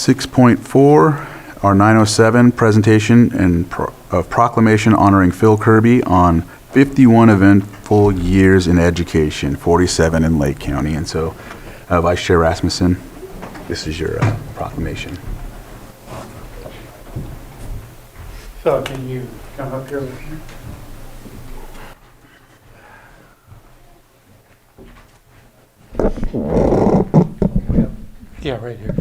6.4, our 907 presentation of proclamation honoring Phil Kirby on 51 eventful years in education, 47 in Lake County. And so, Vice Chair Rasmussen, this is your proclamation. Phil, can you come up here with me? Yeah, right here.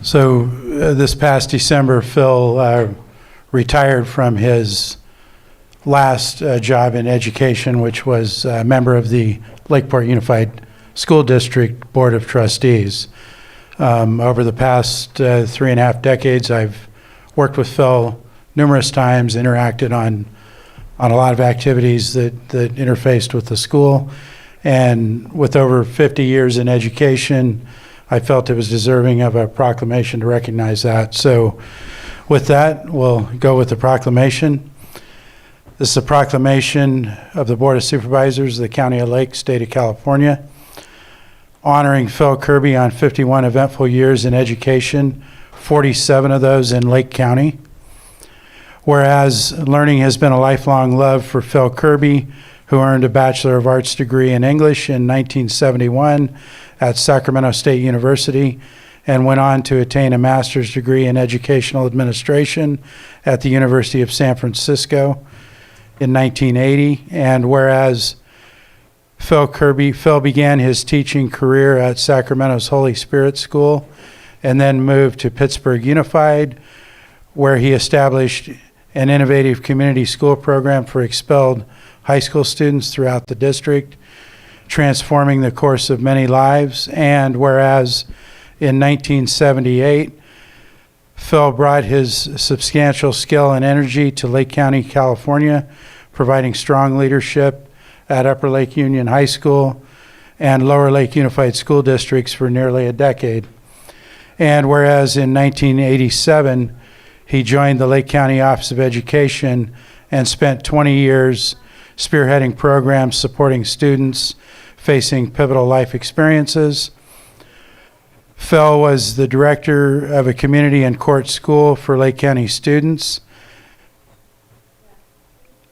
So this past December, Phil retired from his last job in education, which was a member of the Lakeport Unified School District Board of Trustees. Over the past 3.5 decades, I've worked with Phil numerous times, interacted on a lot of activities that interfaced with the school. And with over 50 years in education, I felt it was deserving of a proclamation to recognize that. So with that, we'll go with the proclamation. This is a proclamation of the Board of Supervisors of the County of Lake, State of California, honoring Phil Kirby on 51 eventful years in education, 47 of those in Lake County. Whereas learning has been a lifelong love for Phil Kirby, who earned a Bachelor of Arts degree in English in 1971 at Sacramento State University and went on to attain a master's degree in educational administration at the University of San Francisco in 1980. And whereas Phil began his teaching career at Sacramento's Holy Spirit School and then moved to Pittsburgh Unified, where he established an innovative community school program for expelled high school students throughout the district, transforming the course of many lives. And whereas in 1978, Phil brought his substantial skill and energy to Lake County, California, providing strong leadership at Upper Lake Union High School and Lower Lake Unified School Districts for nearly a decade. And whereas in 1987, he joined the Lake County Office of Education and spent 20 years spearheading programs supporting students facing pivotal life experiences. Phil was the director of a community and court school for Lake County students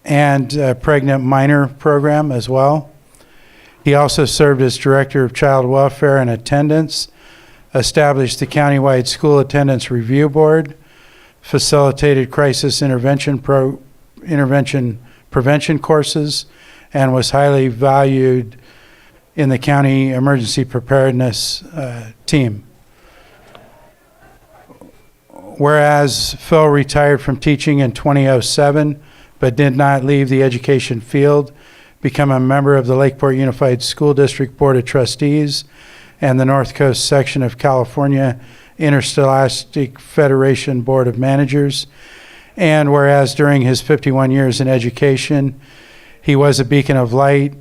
and a pregnant minor program as well. He also served as director of child welfare and attendance, established the countywide school attendance review board, facilitated crisis intervention prevention courses, and was highly valued in the county emergency preparedness team. Whereas Phil retired from teaching in 2007, but did not leave the education field, become a member of the Lakeport Unified School District Board of Trustees and the North Coast section of California Interscholastic Federation Board of Managers. And whereas during his 51 years in education, he was a beacon of light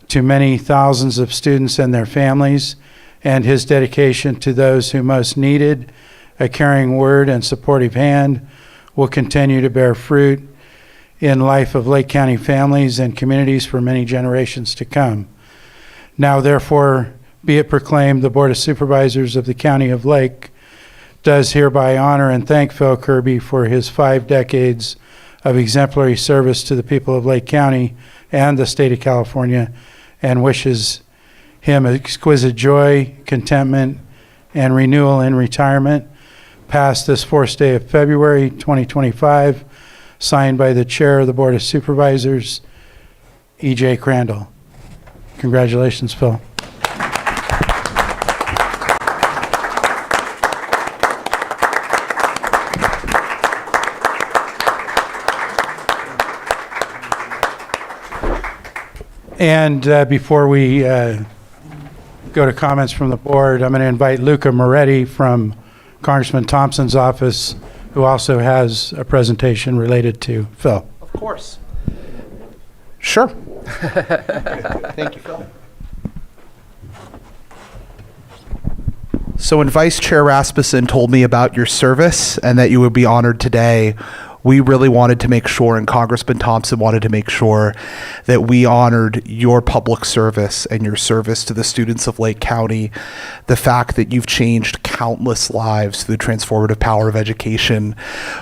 to many thousands of students and their families, and his dedication to those who most needed a caring word and supportive hand will continue to bear fruit in life of Lake County families and communities for many generations to come. Now, therefore, be it proclaimed, the Board of Supervisors of the County of Lake does hereby honor and thank Phil Kirby for his 5 decades of exemplary service to the people of Lake County and the state of California, and wishes him exquisite joy, contentment, and renewal in retirement. Passed this 4th day of February 2025, signed by the Chair of the Board of Supervisors, E.J. Crandall. Congratulations, Phil. And before we go to comments from the board, I'm going to invite Luca Moretti from Congressman Thompson's office, who also has a presentation related to Phil. Of course. Sure. Thank you, Phil. So when Vice Chair Rasmussen told me about your service and that you would be honored today We really wanted to make sure, and Congressman Thompson wanted to make sure, that we honored your public service and your service to the students of Lake County, the fact that you've changed countless lives through the transformative power of education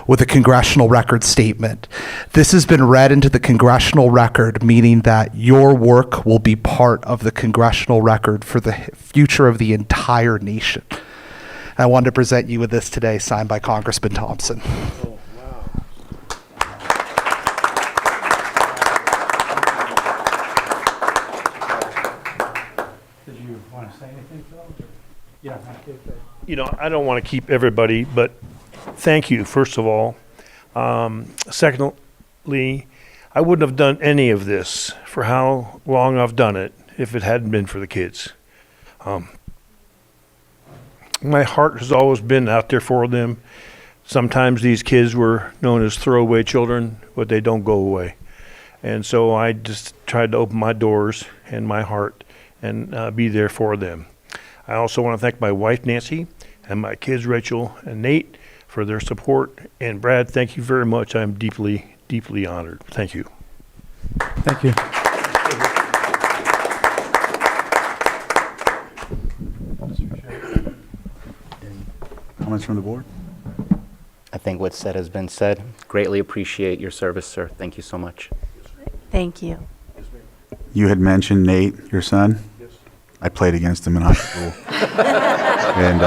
with a congressional record statement. This has been read into the congressional record, meaning that your work will be part of the congressional record for the future of the entire nation. I wanted to present you with this today, signed by Congressman Thompson. Did you want to say anything, Phil? You don't have to. You know, I don't want to keep everybody, but thank you, first of all. Secondly, I wouldn't have done any of this for how long I've done it if it hadn't been for the kids. My heart has always been out there for them. Sometimes these kids were known as throwaway children, but they don't go away. And so I just tried to open my doors and my heart and be there for them. I also want to thank my wife, Nancy, and my kids, Rachel and Nate, for their support. And Brad, thank you very much. I'm deeply, deeply honored. Thank you. Thank you. Comments from the board? I think what's said has been said. Greatly appreciate your service, sir. Thank you so much. Thank you. You had mentioned Nate, your son. Yes. I played against him in high school. And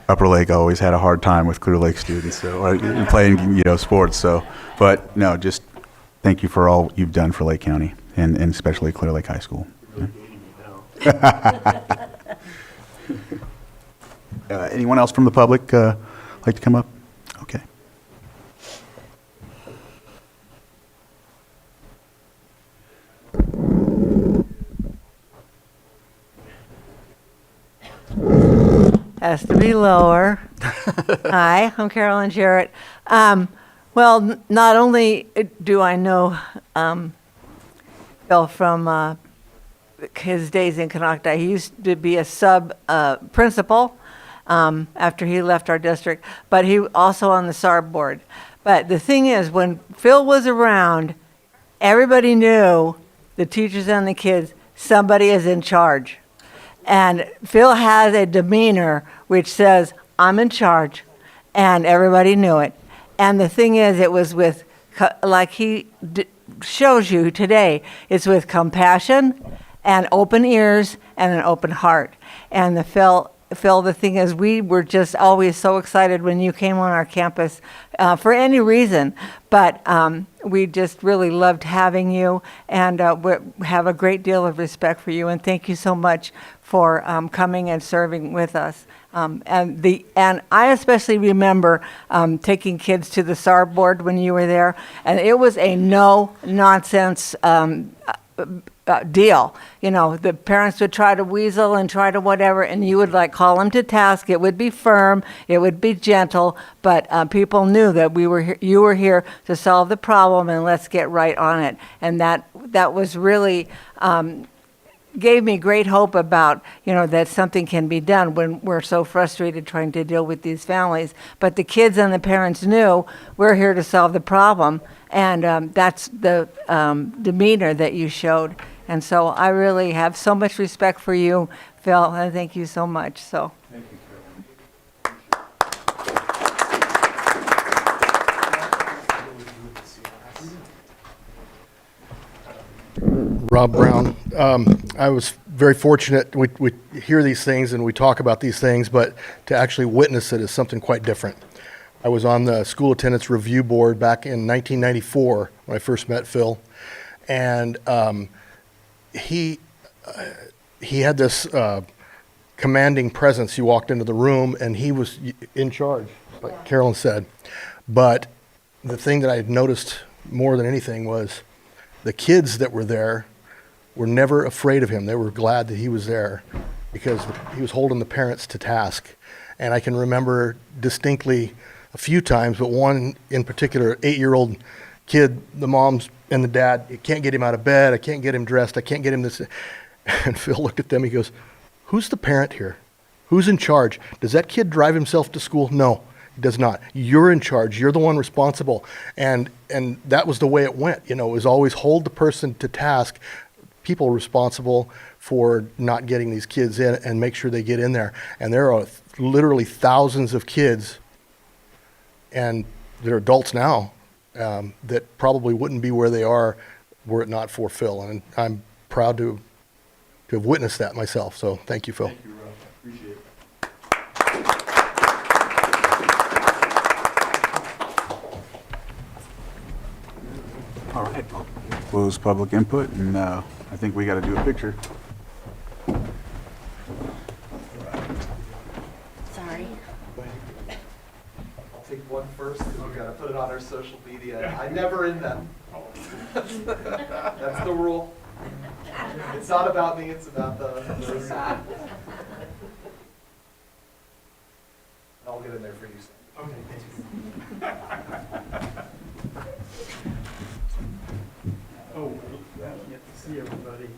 Upper Lake always had a hard time with Clear Lake students, so or playing, sports. So, but no, just thank you for all you've done for Lake County and especially Clear Lake High School. Anyone else from the public like to come up? Okay. Has to be lower. Hi, I'm Carolyn Jarrett. Well, not only do I know Bill from his days in Canocta, he used to be a sub principal after he left our district, but he also on the SARB board. But the thing is, when Phil was around, everybody knew, the teachers and the kids, somebody is in charge. And Phil has a demeanor which says, I'm in charge, and everybody knew it. And the thing is, it was with, like he shows you today, it's with compassion and open ears and an open heart. And Phil, the thing is, we were just always so excited when you came on our campus for any reason. But we just really loved having you, and we have a great deal of respect for you. And thank you so much for coming and serving with us. And I especially remember taking kids to the SARB board when you were there, and it was a no nonsense deal. The parents would try to weasel and try to whatever, and you would call them to task. It would be firm, it would be gentle, but people knew that you were here to solve the problem, and let's get right on it. And that was really gave me great hope about, that something can be done when we're so frustrated trying to deal with these families. But the kids and the parents knew we're here to solve the problem, and that's the demeanor that you showed. And so I really have so much respect for you, Phil, and thank you so much. So. Thank you, Rob Brown. I was very fortunate. We hear these things and we talk about these things, but to actually witness it is something quite different. I was on the school attendance review board back in 1994 when I first met Phil, and he had this commanding presence. He walked into the room and he was in charge, like Carolyn said. But the thing that I had noticed more than anything was the kids that were there were never afraid of him. They were glad that he was there because he was holding the parents to task. And I can remember distinctly a few times, but one in particular, 8-year-old kid, the moms and the dad, I can't get him out of bed, I can't get him dressed, I can't get him this. And Phil looked at them, he goes, who's the parent here? Who's in charge? Does that kid drive himself to school? No. He does not. You're in charge. You're the one responsible. And that was the way it went. You know, it was always hold the person to task, people responsible for not getting these kids in, and make sure they get in there. And there are literally thousands of kids, and they're adults now, that probably wouldn't be where they are were it not for Phil. And I'm proud to have witnessed that myself. So thank you, Phil. Thank you, Rob. Appreciate it. All right, I'll close public input, and I think we got to do a picture. Sorry. I'll take one first, because we've got to put it on our social media. I never end them. That's the rule. It's not about me, it's about the I'll get in there for you soon. Okay, thank you. Oh, yeah, you get to see everybody.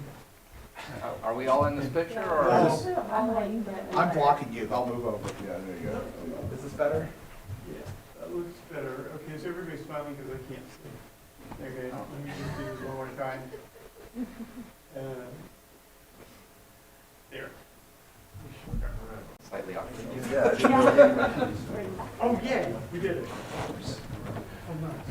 Are we all in this picture, or? I'm blocking you, I'll move over. Yeah, there you go. Is this better? Yeah, that looks better. Okay, so everybody's smiling because I can't see. Okay, let me just do this one more time. There. Slightly off. Oh, yeah, we did it. Oh, nice.